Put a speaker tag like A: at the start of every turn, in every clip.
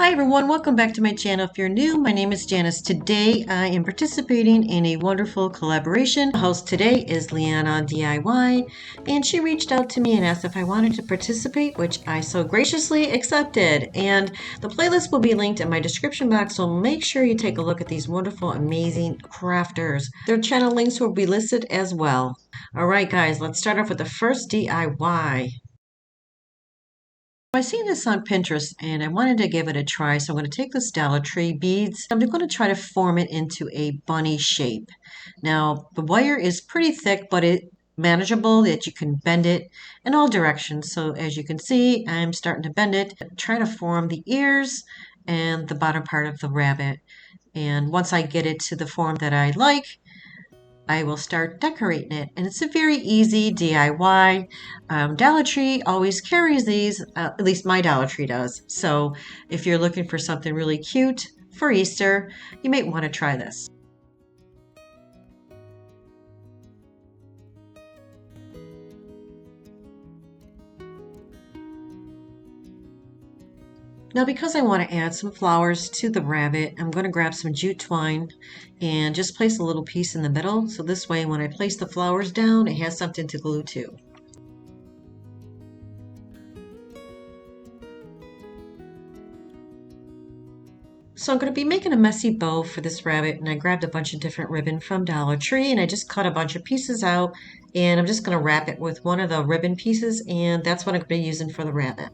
A: Hi everyone, welcome back to my channel. If you're new, my name is Janice. Today I am participating in a wonderful collaboration. The host today is Leanna DIY, and she reached out to me and asked if I wanted to participate, which I so graciously accepted. And the playlist will be linked in my description box, so make sure you take a look at these wonderful, amazing crafters. Their channel links will be listed as well. Alright guys, let's start off with the first DIY. I seen this on Pinterest and I wanted to give it a try, so I'm going to take this Dollar Tree beads. I'm going to try to form it into a bunny shape. Now, the wire is pretty thick, but it's manageable that you can bend it in all directions. So as you can see, I'm starting to bend it, trying to form the ears and the bottom part of the rabbit. And once I get it to the form that I like, I will start decorating it, and it's a very easy DIY. Dollar Tree always carries these, at least my Dollar Tree does. So if you're looking for something really cute for Easter, you might want to try this. Now, because I want to add some flowers to the rabbit, I'm going to grab some jute twine and just place a little piece in the middle. So this way, when I place the flowers down, it has something to glue to. So I'm going to be making a messy bow for this rabbit, and I grabbed a bunch of different ribbon from Dollar Tree, and I just cut a bunch of pieces out, and I'm just going to wrap it with one of the ribbon pieces, and that's what I'm going to be using for the rabbit.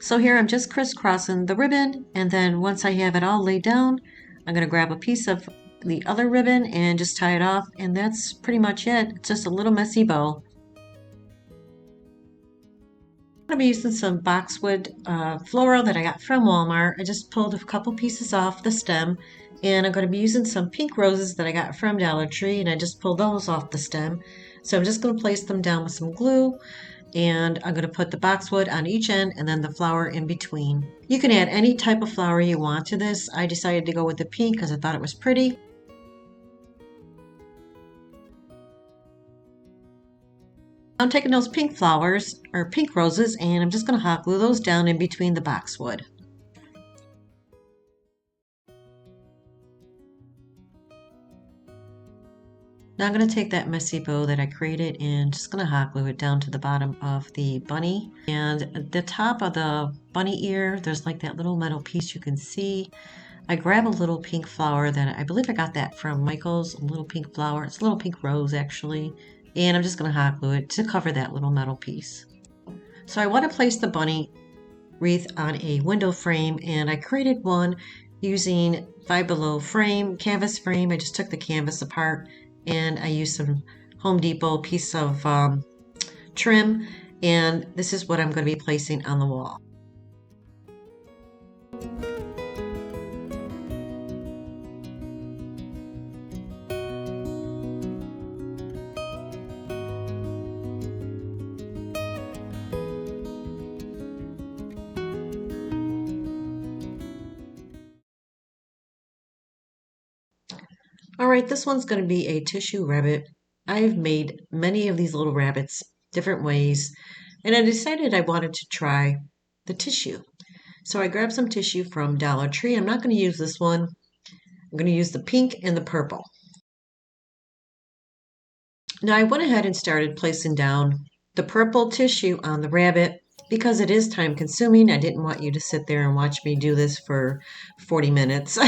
A: So here I'm just crisscrossing the ribbon, and then once I have it all laid down, I'm going to grab a piece of the other ribbon and just tie it off, and that's pretty much it. It's just a little messy bow. I'm going to be using some boxwood floral that I got from Walmart. I just pulled a couple pieces off the stem, and I'm going to be using some pink roses that I got from Dollar Tree, and I just pulled those off the stem. So I'm just going to place them down with some glue. And I'm going to put the boxwood on each end and then the flower in between. You can add any type of flower you want to this. I decided to go with the pink because I thought it was pretty. I'm taking those pink flowers, or pink roses, and I'm just going to hot glue those down in between the boxwood. Now I'm going to take that messy bow that I created and just going to hot glue it down to the bottom of the bunny. And at the top of the bunny ear, there's like that little metal piece you can see. I grab a little pink flower that I believe I got that from Michael's, a little pink flower. It's a little pink rose actually. And I'm just going to hot glue it to cover that little metal piece. So I want to place the bunny wreath on a window frame, and I created one using Five Below frame, canvas frame. I just took the canvas apart and I used some Home Depot piece of trim, and this is what I'm going to be placing on the wall. Alright, this one's going to be a tissue rabbit. I've made many of these little rabbits different ways, and I decided I wanted to try the tissue. So I grabbed some tissue from Dollar Tree. I'm not going to use this one. I'm going to use the pink and the purple. Now I went ahead and started placing down the purple tissue on the rabbit. Because it is time consuming, I didn't want you to sit there and watch me do this for 40 minutes.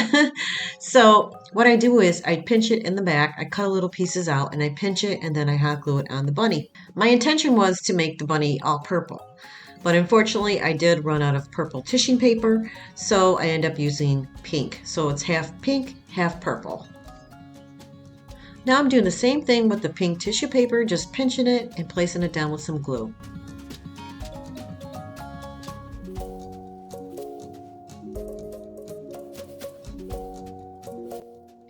A: So what I do is I pinch it in the back, I cut little pieces out, and I pinch it, and then I hot glue it on the bunny. My intention was to make the bunny all purple, but unfortunately I did run out of purple tissue paper, so I end up using pink. So it's half pink, half purple. Now I'm doing the same thing with the pink tissue paper, just pinching it and placing it down with some glue.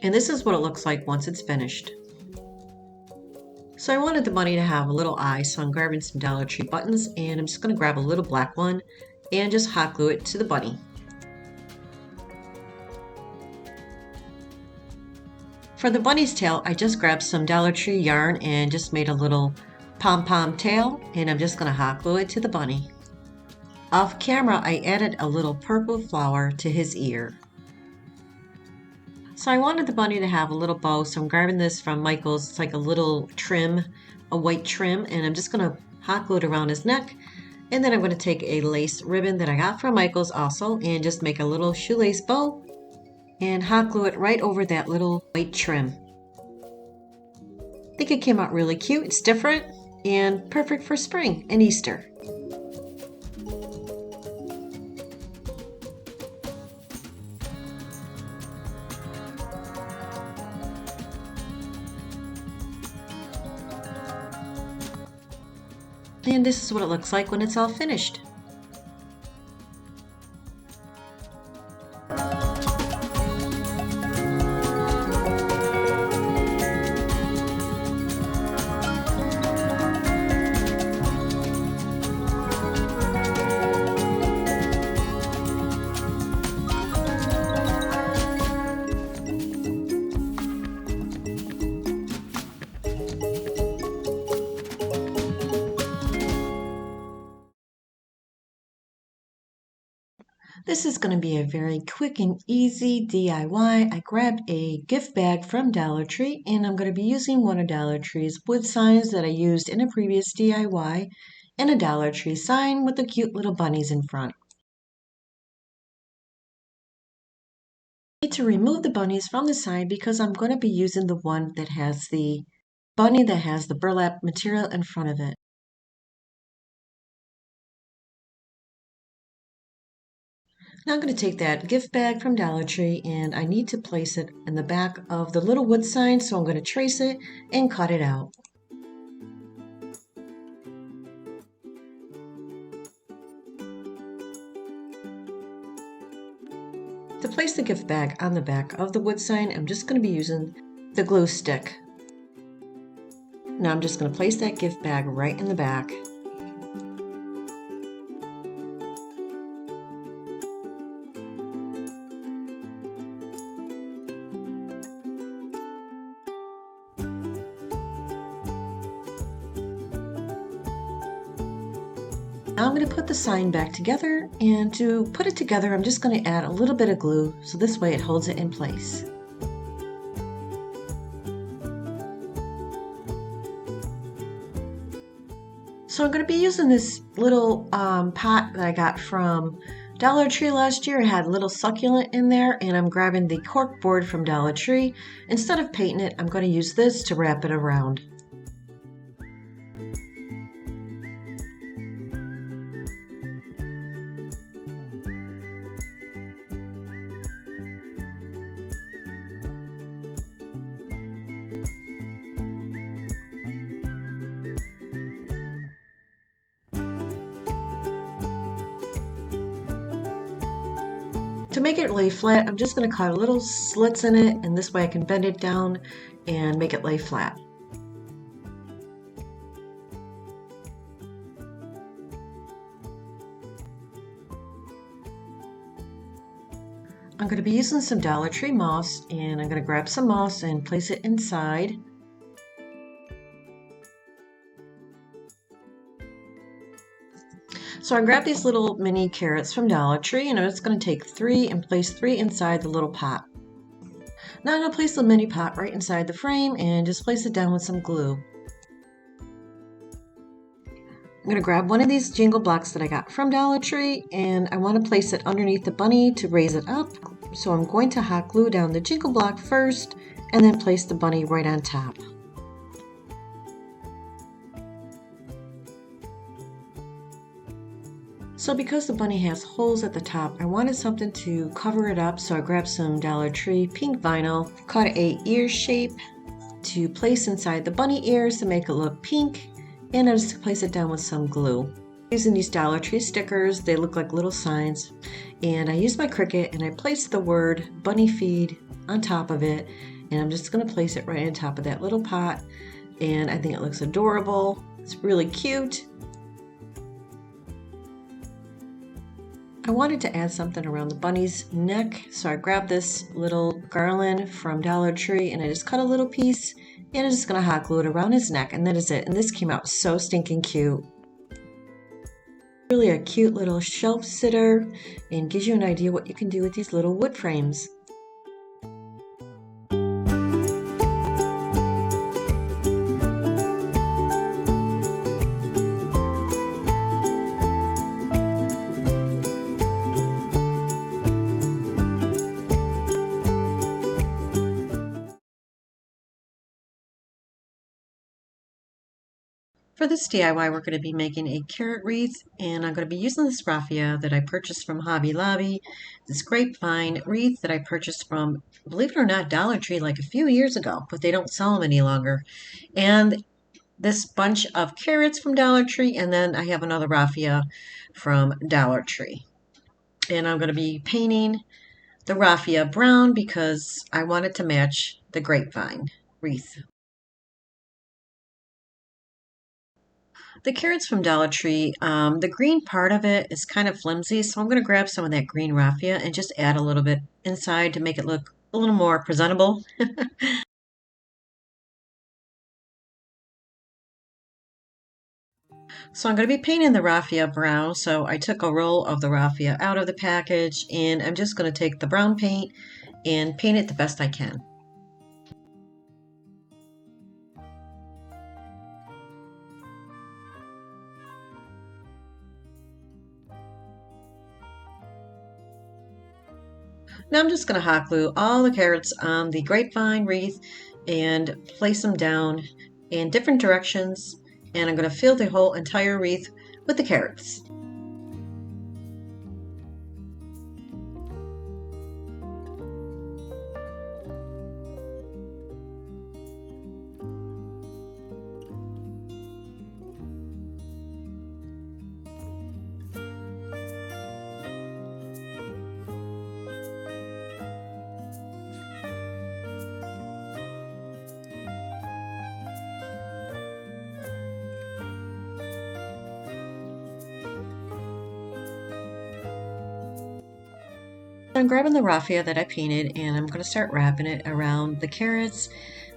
A: And this is what it looks like once it's finished. So I wanted the bunny to have a little eye, so I'm grabbing some Dollar Tree buttons, and I'm just going to grab a little black one and just hot glue it to the bunny. For the bunny's tail, I just grabbed some Dollar Tree yarn and just made a little pom-pom tail, and I'm just going to hot glue it to the bunny. Off camera, I added a little purple flower to his ear. So I wanted the bunny to have a little bow, so I'm grabbing this from Michael's. It's like a little trim, a white trim, and I'm just going to hot glue it around his neck. And then I'm going to take a lace ribbon that I got from Michael's also and just make a little shoelace bow and hot glue it right over that little white trim. I think it came out really cute. It's different and perfect for spring and Easter. And this is what it looks like when it's all finished. This is going to be a very quick and easy DIY. I grabbed a gift bag from Dollar Tree and I'm going to be using one of Dollar Tree's wood signs that I used in a previous DIY and a Dollar Tree sign with the cute little bunnies in front. I need to remove the bunnies from the sign because I'm going to be using the one that has the bunny that has the burlap material in front of it. Now I'm going to take that gift bag from Dollar Tree and I need to place it in the back of the little wood sign, so I'm going to trace it and cut it out. To place the gift bag on the back of the wood sign, I'm just going to be using the glue stick. Now I'm just going to place that gift bag right in the back. Now I'm going to put the sign back together, and to put it together I'm just going to add a little bit of glue so this way it holds it in place. So I'm going to be using this little pot that I got from Dollar Tree last year. It had a little succulent in there, and I'm grabbing the cork board from Dollar Tree. Instead of painting it, I'm going to use this to wrap it around. To make it lay flat, I'm just going to cut little slits in it, and this way I can bend it down and make it lay flat. I'm going to be using some Dollar Tree moss, and I'm going to grab some moss and place it inside. So I grabbed these little mini carrots from Dollar Tree, and I'm just going to take 3 and place 3 inside the little pot. Now I'm going to place the mini pot right inside the frame and just place it down with some glue. I'm going to grab one of these jingle blocks that I got from Dollar Tree, and I want to place it underneath the bunny to raise it up. So I'm going to hot glue down the jingle block first and then place the bunny right on top. So because the bunny has holes at the top, I wanted something to cover it up, so I grabbed some Dollar Tree pink vinyl, cut a ear shape to place inside the bunny ears to make it look pink, and I just place it down with some glue. Using these Dollar Tree stickers, they look like little signs, and I used my Cricut and I placed the word bunny feed on top of it, and I'm just going to place it right on top of that little pot, and I think it looks adorable. It's really cute. I wanted to add something around the bunny's neck, so I grabbed this little garland from Dollar Tree and I just cut a little piece and I'm just going to hot glue it around his neck, and that is it. And this came out so stinking cute. Really a cute little shelf sitter and gives you an idea what you can do with these little wood frames. For this DIY, we're going to be making a carrot wreath, and I'm going to be using this raffia that I purchased from Hobby Lobby, this grapevine wreath that I purchased from, believe it or not, Dollar Tree like a few years ago, but they don't sell them any longer. And this bunch of carrots from Dollar Tree, and then I have another raffia from Dollar Tree. And I'm going to be painting the raffia brown because I want it to match the grapevine wreath. The carrots from Dollar Tree, the green part of it is kind of flimsy, so I'm going to grab some of that green raffia and just add a little bit inside to make it look a little more presentable. So I'm going to be painting the raffia brown, so I took a roll of the raffia out of the package, and I'm just going to take the brown paint and paint it the best I can. Now I'm just going to hot glue all the carrots on the grapevine wreath and place them down in different directions, and I'm going to fill the whole entire wreath with the carrots. I'm grabbing the raffia that I painted and I'm going to start wrapping it around the carrots.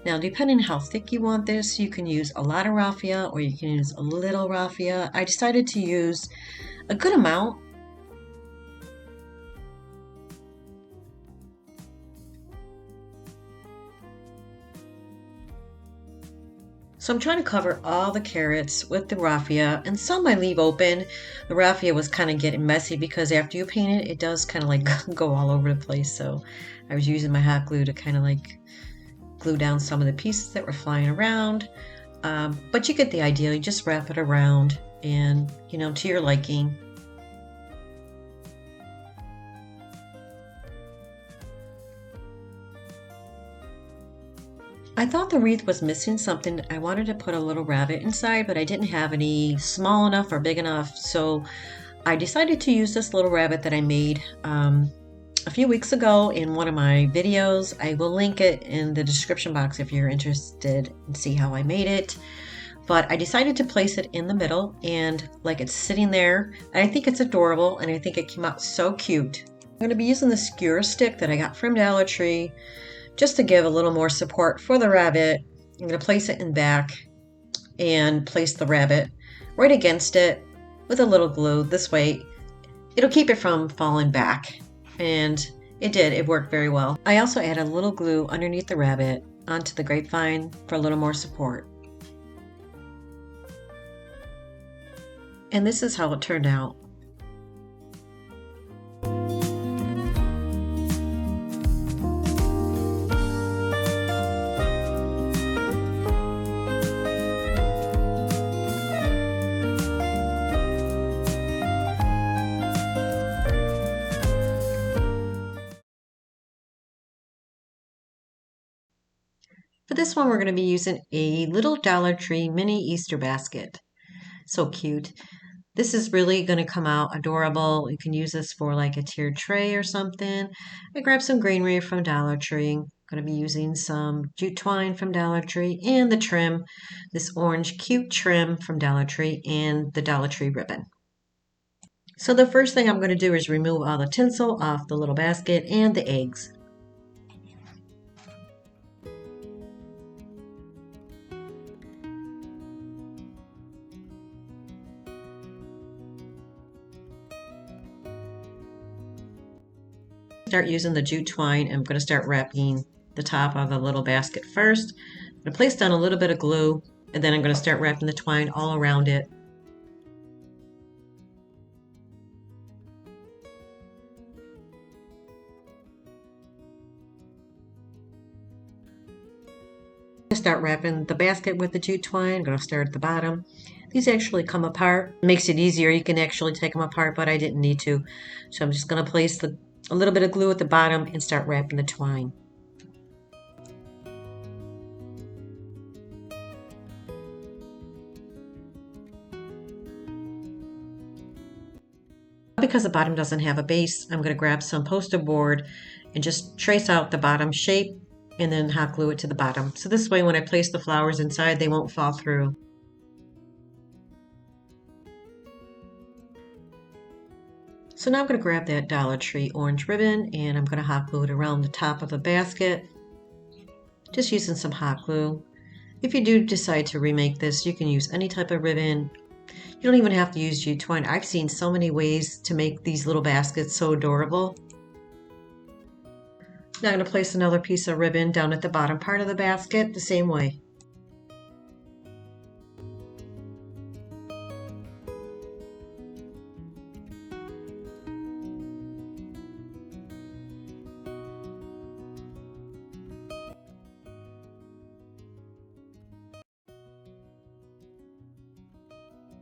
A: Now, depending how thick you want this, you can use a lot of raffia or you can use a little raffia. I decided to use a good amount. So I'm trying to cover all the carrots with the raffia, and some I leave open. The raffia was kind of getting messy because after you paint it, it does kind of like go all over the place. So I was using my hot glue to kind of like glue down some of the pieces that were flying around. But you get the idea. You just wrap it around and, to your liking. I thought the wreath was missing something. I wanted to put a little rabbit inside, but I didn't have any small enough or big enough. So I decided to use this little rabbit that I made a few weeks ago in one of my videos. I will link it in the description box if you're interested and see how I made it. But I decided to place it in the middle and like it's sitting there. I think it's adorable and I think it came out so cute. I'm going to be using the skewer stick that I got from Dollar Tree just to give a little more support for the rabbit. I'm going to place it in back and place the rabbit right against it with a little glue. This way it'll keep it from falling back. And it did. It worked very well. I also added a little glue underneath the rabbit onto the grapevine for a little more support. And this is how it turned out. For this one, we're going to be using a little Dollar Tree mini Easter basket. So cute. This is really going to come out adorable. You can use this for like a tiered tray or something. I grabbed some greenery from Dollar Tree. I'm going to be using some jute twine from Dollar Tree and the trim, this orange cute trim from Dollar Tree and the Dollar Tree ribbon. So the first thing I'm going to do is remove all the tinsel off the little basket and the eggs. Start using the jute twine. I'm going to start wrapping the top of the little basket first. I'm going to place down a little bit of glue, and then I'm going to start wrapping the twine all around it. Start wrapping the basket with the jute twine. I'm going to start at the bottom. These actually come apart. It makes it easier. You can actually take them apart, but I didn't need to. So I'm just going to place a little bit of glue at the bottom and start wrapping the twine. Because the bottom doesn't have a base, I'm going to grab some poster board and just trace out the bottom shape and then hot glue it to the bottom. So this way when I place the flowers inside, they won't fall through. So now I'm going to grab that Dollar Tree orange ribbon and I'm going to hot glue it around the top of the basket, just using some hot glue. If you do decide to remake this, you can use any type of ribbon. You don't even have to use jute twine. I've seen so many ways to make these little baskets so adorable. Now I'm going to place another piece of ribbon down at the bottom part of the basket the same way.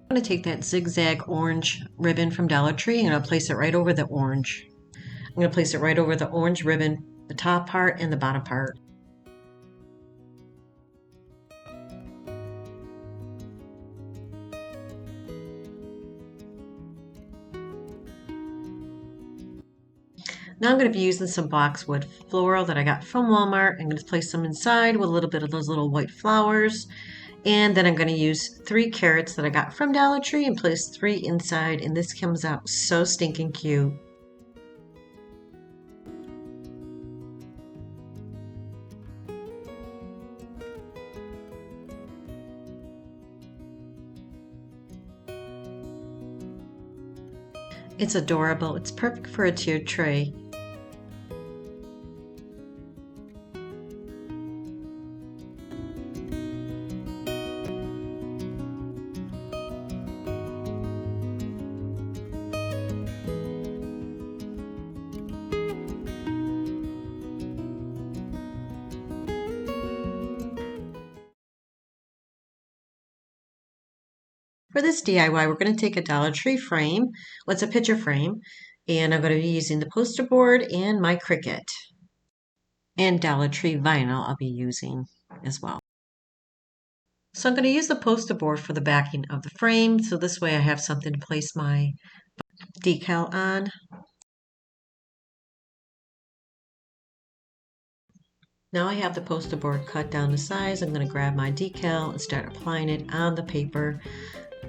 A: I'm going to take that zigzag orange ribbon from Dollar Tree and I'll place it right over the orange. I'm going to place it right over the orange ribbon, the top part and the bottom part. Now I'm going to be using some boxwood floral that I got from Walmart. I'm going to place some inside with a little bit of those little white flowers. And then I'm going to use 3 carrots that I got from Dollar Tree and place 3 inside. And this comes out so stinking cute. It's adorable. It's perfect for a tiered tray. For this DIY, we're going to take a Dollar Tree frame. Well, it's a picture frame. And I'm going to be using the poster board and my Cricut. And Dollar Tree vinyl I'll be using as well. So I'm going to use the poster board for the backing of the frame. So this way I have something to place my decal on. Now I have the poster board cut down to size. I'm going to grab my decal and start applying it on the paper.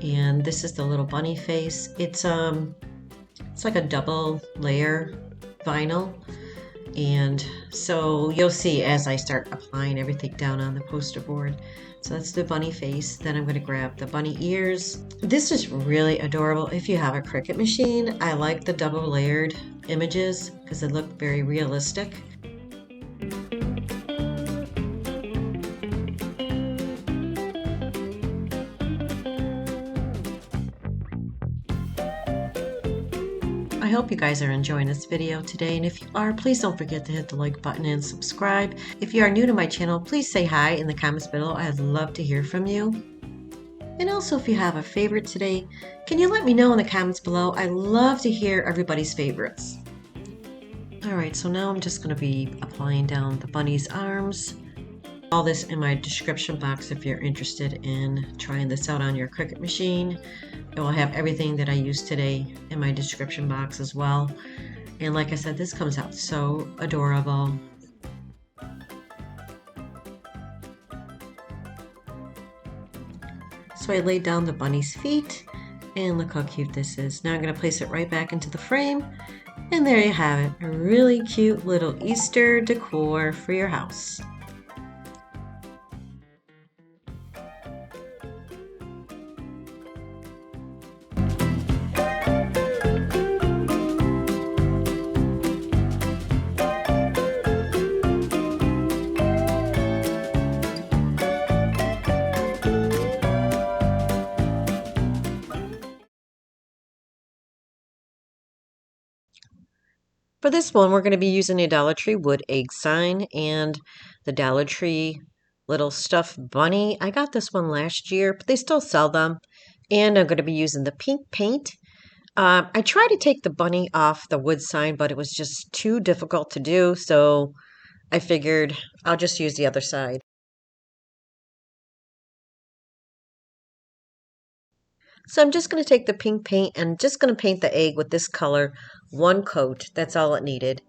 A: And this is the little bunny face. It's like a double layer vinyl. And so you'll see as I start applying everything down on the poster board. So that's the bunny face. Then I'm going to grab the bunny ears. This is really adorable if you have a Cricut machine. I like the double layered images because they look very realistic. I hope you guys are enjoying this video today, and if you are, please don't forget to hit the like button and subscribe. If you are new to my channel, please say hi in the comments below. I'd love to hear from you. And also, if you have a favorite today, can you let me know in the comments below? I love to hear everybody's favorites. Alright, so now I'm just going to be applying down the bunny's arms. All this in my description box if you're interested in trying this out on your Cricut machine. It will have everything that I used today in my description box as well. And like I said, this comes out so adorable. So I laid down the bunny's feet and look how cute this is. Now I'm going to place it right back into the frame. And there you have it, a really cute little Easter decor for your house. For this one, we're going to be using a Dollar Tree wood egg sign and the Dollar Tree little stuffed bunny. I got this one last year, but they still sell them. And I'm going to be using the pink paint. I tried to take the bunny off the wood sign, but it was just too difficult to do, so I figured I'll just use the other side. So I'm just going to take the pink paint and just going to paint the egg with this color, one coat. That's all it needed.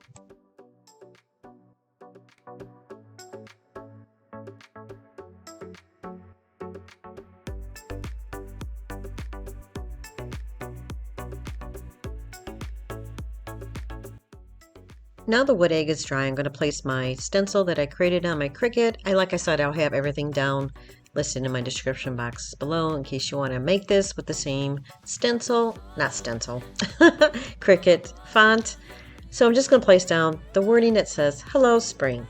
A: Now the wood egg is dry, I'm going to place my stencil that I created on my Cricut. Like I said, I'll have everything down listed in my description box below in case you want to make this with the same Cricut font. So I'm just going to place down the wording that says, "Hello Spring."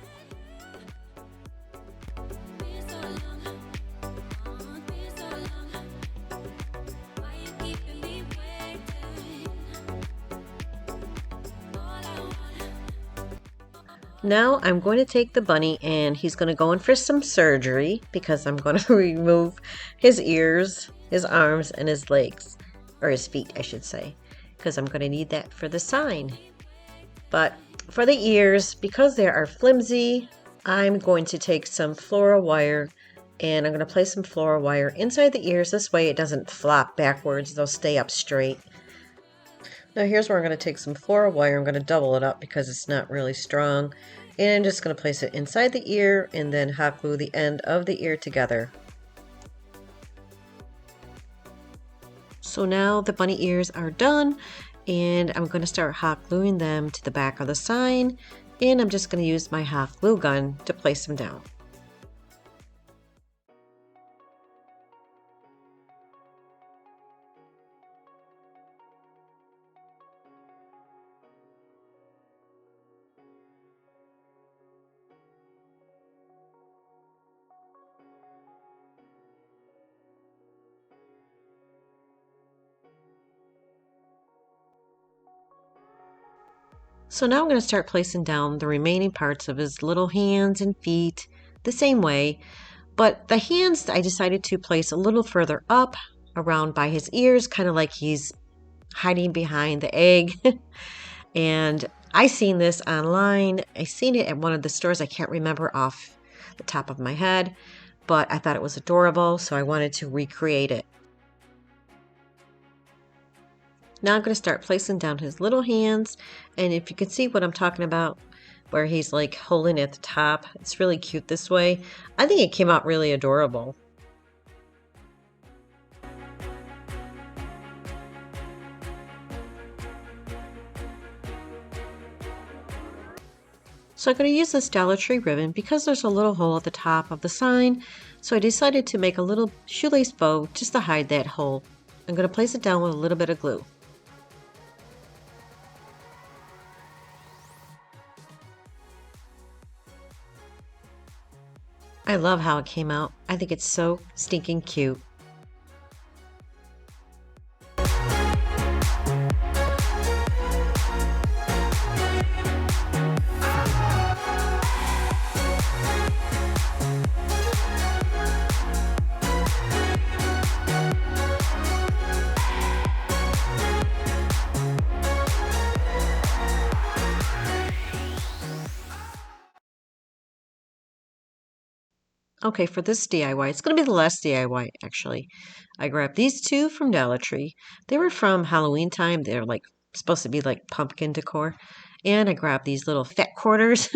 A: Now I'm going to take the bunny and he's going to go in for some surgery because I'm going to remove his ears, his arms, and his legs, or his feet, I should say, because I'm going to need that for the sign. But for the ears, because they are flimsy, I'm going to take some floral wire and I'm going to place some floral wire inside the ears. This way it doesn't flop backwards, they'll stay up straight. Now here's where I'm going to take some floral wire. I'm going to double it up because it's not really strong. And I'm just going to place it inside the ear and then hot glue the end of the ear together. So now the bunny ears are done and I'm going to start hot gluing them to the back of the sign. And I'm just going to use my hot glue gun to place them down. So now I'm going to start placing down the remaining parts of his little hands and feet the same way, but the hands I decided to place a little further up around by his ears, kind of like he's hiding behind the egg. And I seen this online. I seen it at one of the stores. I can't remember off the top of my head, but I thought it was adorable, so I wanted to recreate it. Now I'm going to start placing down his little hands, and if you can see what I'm talking about, where he's like holding at the top, it's really cute this way. I think it came out really adorable. So I'm going to use this Dollar Tree ribbon because there's a little hole at the top of the sign, so I decided to make a little shoelace bow just to hide that hole. I'm going to place it down with a little bit of glue. I love how it came out. I think it's so stinking cute. Okay, for this DIY, it's going to be the last DIY actually. I grabbed these two from Dollar Tree. They were from Halloween time. They're like supposed to be like pumpkin decor. And I grabbed these little fat quarters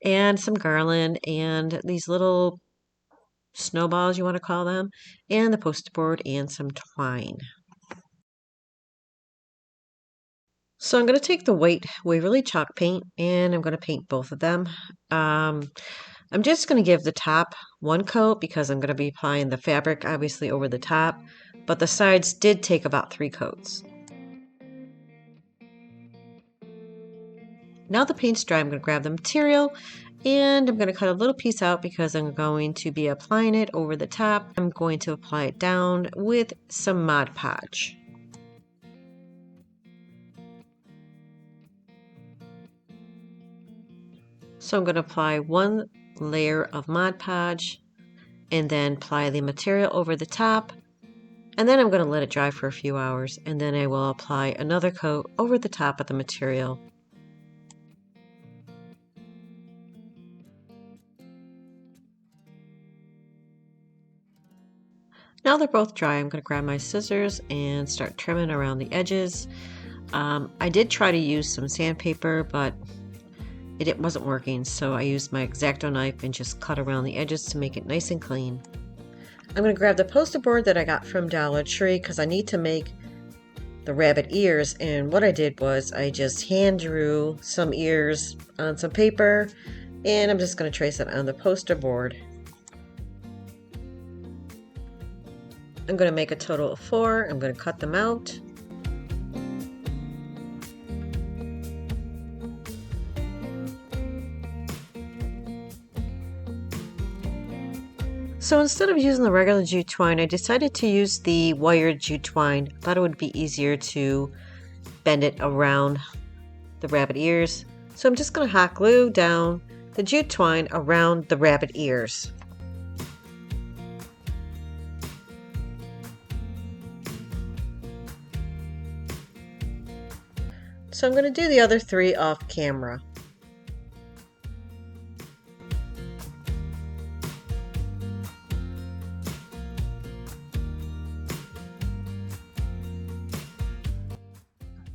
A: and some garland and these little snowballs, you want to call them, and the poster board and some twine. So I'm going to take the white Waverly chalk paint and I'm going to paint both of them. I'm just going to give the top one coat because I'm going to be applying the fabric obviously over the top, but the sides did take about 3 coats. Now the paint's dry, I'm going to grab the material and I'm going to cut a little piece out because I'm going to be applying it over the top. I'm going to apply it down with some Mod Podge. So I'm going to apply one layer of Mod Podge and then apply the material over the top. And then I'm going to let it dry for a few hours, and then I will apply another coat over the top of the material. Now they're both dry, I'm going to grab my scissors and start trimming around the edges. I did try to use some sandpaper, but it wasn't working, so I used my X-Acto knife and just cut around the edges to make it nice and clean. I'm going to grab the poster board that I got from Dollar Tree because I need to make the rabbit ears, and what I did was I just hand drew some ears on some paper, and I'm just going to trace it on the poster board. I'm going to make a total of 4. I'm going to cut them out. So instead of using the regular jute twine, I decided to use the wired jute twine. I thought it would be easier to bend it around the rabbit ears. So I'm just going to hot glue down the jute twine around the rabbit ears. So I'm going to do the other 3 off camera.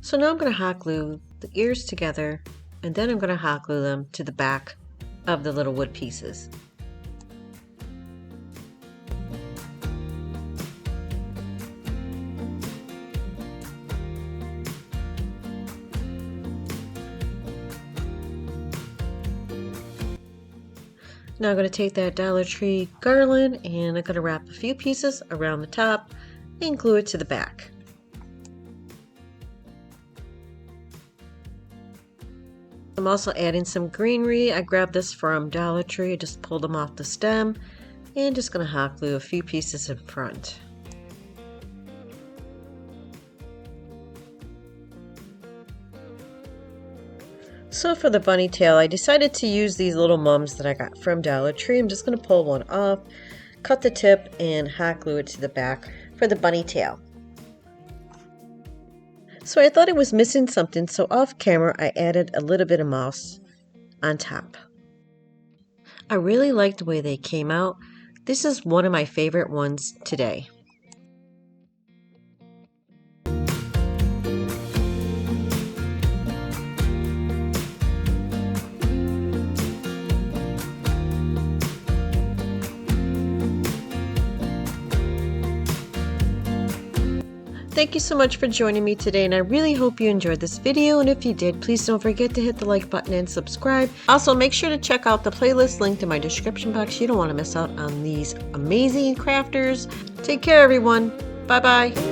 A: So now I'm going to hot glue the ears together, and then I'm going to hot glue them to the back of the little wood pieces. Now I'm going to take that Dollar Tree garland and I'm going to wrap a few pieces around the top and glue it to the back. I'm also adding some greenery. I grabbed this from Dollar Tree, just pulled them off the stem, and just going to hot glue a few pieces in front. So for the bunny tail, I decided to use these little mums that I got from Dollar Tree. I'm just going to pull one off, cut the tip, and hot glue it to the back for the bunny tail. So I thought it was missing something, so off camera I added a little bit of moss on top. I really like the way they came out. This is one of my favorite ones today. Thank you so much for joining me today, and I really hope you enjoyed this video, and if you did, please don't forget to hit the like button and subscribe. Also, make sure to check out the playlist linked in my description box. You don't want to miss out on these amazing crafters. Take care, everyone. Bye-bye.